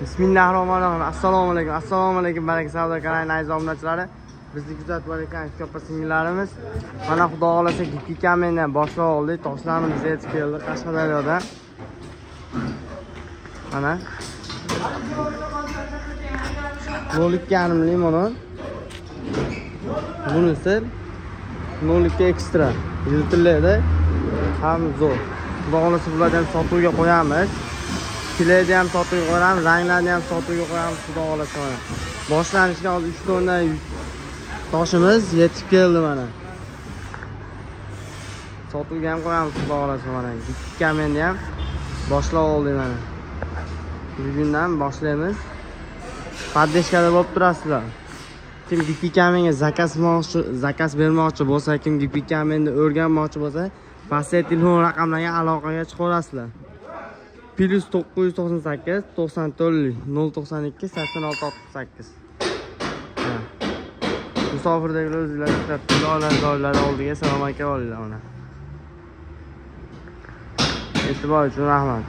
Bismillahirrohmanirrohim. Assalomu alaykum baraka savdo kanalining aziz obunachilari. Bizni kuzatib borayotgan ko'pa singillarimiz. Mana xudo xolasa Gipikamendan boshlab oldik. Toshlarimiz yetib keldi Qashqadaryodan. Mana 0.5 limon. Bunisi 0.2 ekstra. Yuritiladi. Ham zo'r. Xudo xolasa bularni ham sotuvga qo'yamiz. Kilerni ham sotuvga qo'yamiz, ranglarni ham sotuvga qo'yamiz, xudo xolasa mana. Boshlanishga hozir 3 tonna toshimiz yetib keldi mana. Sotuvga ham qo'yamiz, xudo xolasa mana. Gipikamenni ham boshlab oldik mana. Bugundan boshlaymiz. Paddeshkada bo'lib turasizlar. Kim Gipikamenga zakaz bermoqchi bo'lsa, kim Gipikamenni o'rganmoqchi bo'lsa, pastdagi telefon raqamlarga aloqaga chiqaverasizlar. +998 94 092 86 68. Musofirdagilar o'zlari joylar oldiga salom aytib olinglar mana. E'tibor uchun rahmat.